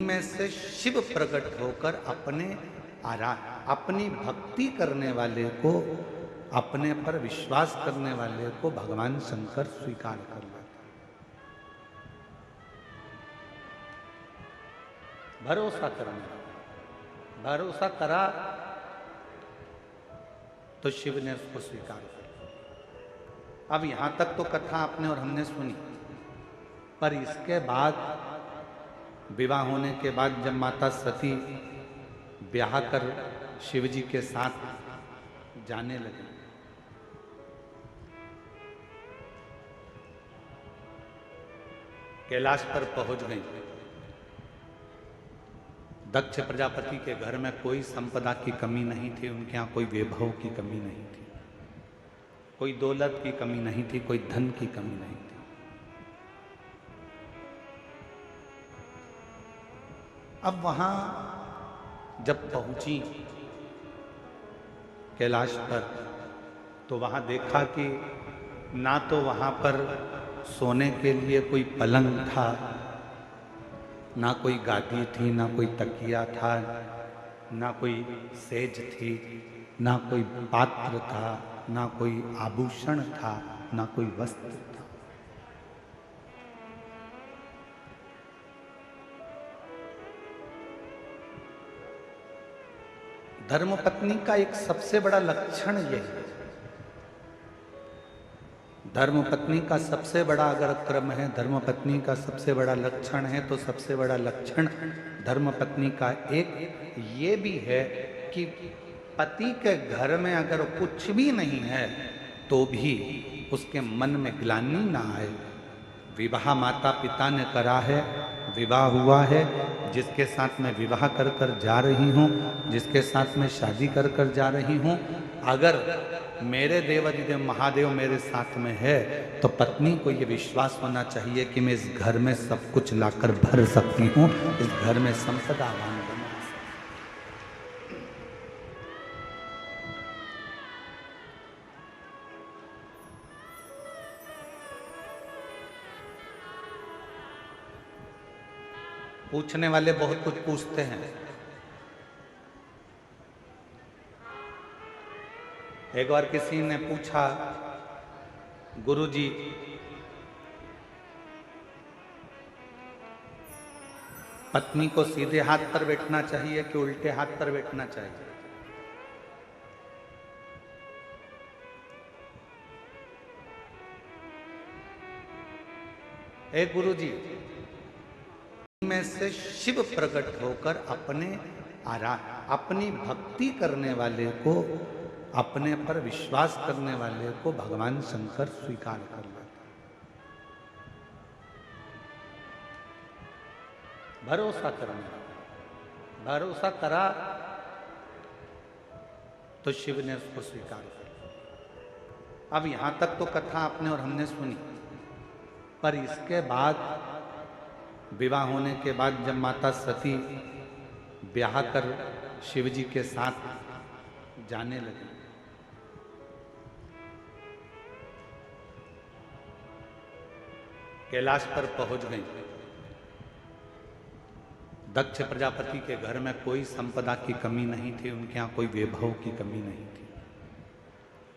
में से शिव प्रकट होकर अपनी भक्ति करने वाले को, अपने पर विश्वास करने वाले को भगवान शंकर स्वीकार कर लेते। भरोसा करने, भरोसा करा तो शिव ने उसको स्वीकार किया। अब यहां तक तो कथा आपने और हमने सुनी, पर इसके बाद विवाह होने के बाद जब माता सती ब्याह कर शिव जी के साथ जाने लगी, कैलाश पर पहुंच गई। दक्ष प्रजापति के घर में कोई संपदा की कमी नहीं थी, उनके यहाँ कोई वैभव की कमी नहीं थी, कोई दौलत की कमी नहीं थी, कोई धन की कमी नहीं थी। अब वहां जब पहुंची कैलाश पर, तो वहां देखा कि ना तो वहां पर सोने के लिए कोई पलंग था, ना कोई गादी थी, ना कोई तकिया था, ना कोई सेज थी, ना कोई पात्र था, ना कोई आभूषण था, ना कोई वस्त्र था। धर्मपत्नी का एक सबसे बड़ा लक्षण यही है। धर्मपत्नी का सबसे बड़ा अगर क्रम है, धर्मपत्नी का सबसे बड़ा लक्षण है, तो सबसे बड़ा लक्षण धर्मपत्नी का एक ये भी है कि पति के घर में अगर कुछ भी नहीं है तो भी उसके मन में ग्लानि ना आए। विवाह माता पिता ने करा है, विवाह हुआ है, जिसके साथ मैं विवाह कर कर जा रही हूँ, जिसके साथ मैं शादी कर कर जा रही हूँ, अगर मेरे देवाधिदेव महादेव मेरे साथ में है तो पत्नी को ये विश्वास होना चाहिए कि मैं इस घर में सब कुछ लाकर भर सकती हूँ, इस घर में संपदावान बना। पूछने वाले बहुत कुछ पूछते हैं। एक बार किसी ने पूछा, गुरुजी पत्नी को सीधे हाथ पर बैठना चाहिए कि उल्टे हाथ पर बैठना चाहिए? हे गुरुजी, में से शिव प्रकट होकर अपनी भक्ति करने वाले को, अपने पर विश्वास करने वाले को भगवान शंकर स्वीकार कर लेते। भरोसा करने, भरोसा करा तो शिव ने उसको स्वीकार कर लिया। अब यहां तक तो कथा आपने और हमने सुनी, पर इसके बाद विवाह होने के बाद जब माता सती ब्याह कर शिव जी के साथ जाने लगी, कैलाश पर पहुंच गई। दक्ष प्रजापति के घर में कोई संपदा की कमी नहीं थी, उनके यहाँ कोई वैभव की कमी नहीं थी,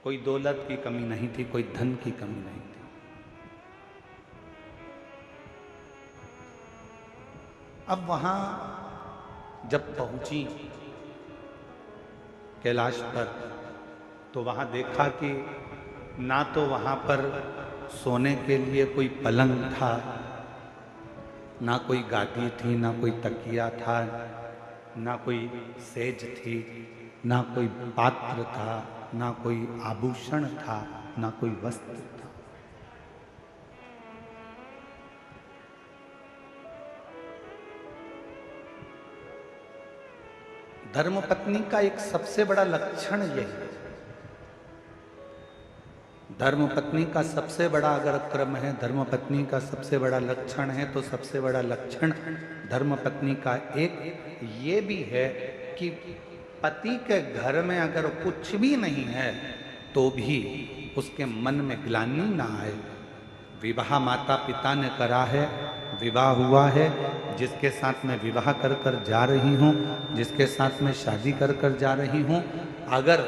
कोई दौलत की कमी नहीं थी, कोई धन की कमी नहीं थी। अब वहां जब पहुंची कैलाश पर, तो वहां देखा कि ना तो वहां पर सोने के लिए कोई पलंग था, ना कोई गादी थी, ना कोई तकिया था, ना कोई सेज थी, ना कोई पात्र था, ना कोई आभूषण था, ना कोई वस्त्र था। धर्मपत्नी का एक सबसे बड़ा लक्षण यही है। धर्मपत्नी का सबसे बड़ा अगर क्रम है, धर्मपत्नी का सबसे बड़ा लक्षण है, तो सबसे बड़ा लक्षण धर्मपत्नी का एक ये भी है कि पति के घर में अगर कुछ भी नहीं है तो भी उसके मन में ग्लानि ना आए। विवाह माता पिता ने करा है, विवाह हुआ है, जिसके साथ मैं विवाह कर कर जा रही हूँ, जिसके साथ मैं शादी कर कर जा रही हूँ, अगर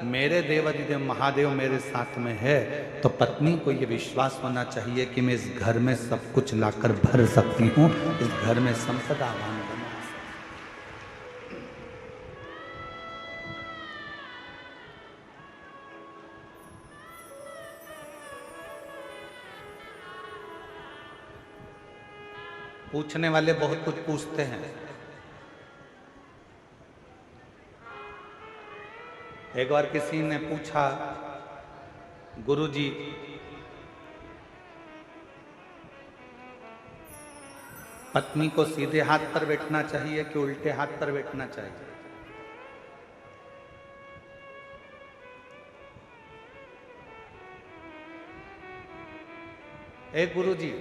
मेरे देवाधिदेव महादेव मेरे साथ में है तो पत्नी को ये विश्वास होना चाहिए कि मैं इस घर में सब कुछ लाकर भर सकती हूँ, इस घर में संपदावान बना सकती हूँ। पूछने वाले बहुत कुछ पूछते हैं। एक बार किसी ने पूछा, गुरुजी पत्नी को सीधे हाथ पर बैठना चाहिए कि उल्टे हाथ पर बैठना चाहिए? गुरुजी